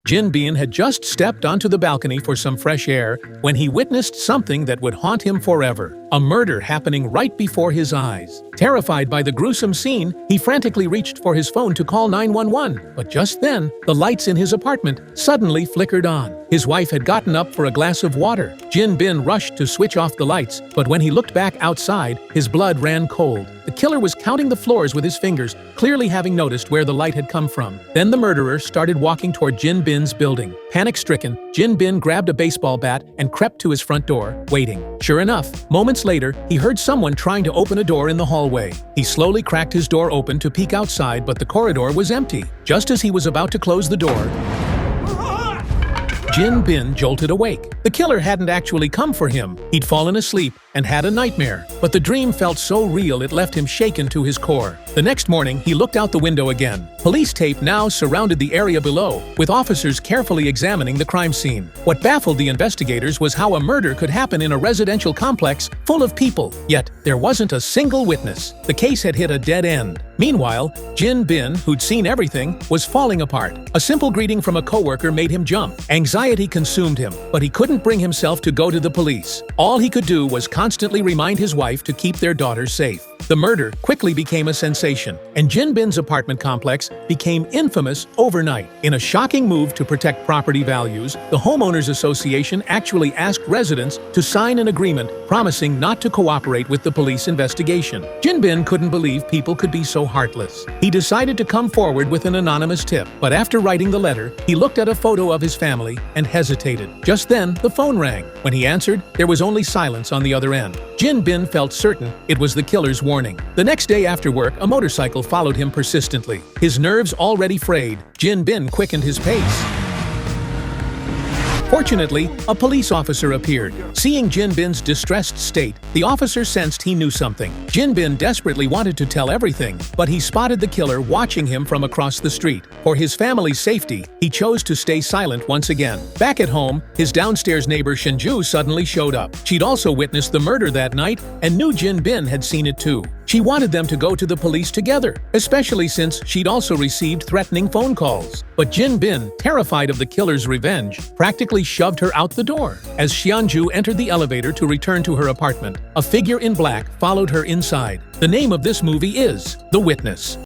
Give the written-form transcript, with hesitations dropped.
Jin Bin had just stepped onto the balcony for some fresh air when he witnessed something that would haunt him forever. A murder happening right before his eyes. Terrified by the gruesome scene, he frantically reached for his phone to call 911. But just then, the lights in his apartment suddenly flickered on. His wife had gotten up for a glass of water. Jin Bin rushed to switch off the lights, but when he looked back outside, his blood ran cold. The killer was counting the floors with his fingers, clearly having noticed where the light had come from. Then the murderer started walking toward Jin Bin's building. Panic-stricken, Jin Bin grabbed a baseball bat and crept to his front door, waiting. Sure enough, moments later, he heard someone trying to open a door in the hallway. He slowly cracked his door open to peek outside, but the corridor was empty. Just as he was about to close the door, Jin Bin jolted awake. The killer hadn't actually come for him. He'd fallen asleep and had a nightmare, but the dream felt so real it left him shaken to his core. The next morning, he looked out the window again. Police tape now surrounded the area below, with officers carefully examining the crime scene. What baffled the investigators was how a murder could happen in a residential complex full of people, yet there wasn't a single witness. The case had hit a dead end. Meanwhile, Jin Bin, who'd seen everything, was falling apart. A simple greeting from a coworker made him jump. Anxiety consumed him, but he couldn't bring himself to go to the police. All he could do was constantly remind his wife to keep their daughter safe. The murder quickly became a sensation, and Jin Bin's apartment complex became infamous overnight. In a shocking move to protect property values, the Homeowners Association actually asked residents to sign an agreement promising not to cooperate with the police investigation. Jin Bin couldn't believe people could be so heartless. He decided to come forward with an anonymous tip, but after writing the letter, he looked at a photo of his family and hesitated. Just then, the phone rang. When he answered, there was only silence on the other end. Jin Bin felt certain it was the killer's warning. The next day after work, a motorcycle followed him persistently. His nerves already frayed, Jin Bin quickened his pace. Fortunately, a police officer appeared. Seeing Jin Bin's distressed state, the officer sensed he knew something. Jin Bin desperately wanted to tell everything, but he spotted the killer watching him from across the street. For his family's safety, he chose to stay silent once again. Back at home, his downstairs neighbor Shinju suddenly showed up. She'd also witnessed the murder that night and knew Jin Bin had seen it too. She wanted them to go to the police together, especially since she'd also received threatening phone calls. But Jin Bin, terrified of the killer's revenge, practically shoved her out the door. As Xianju entered the elevator to return to her apartment, a figure in black followed her inside. The name of this movie is The Witness.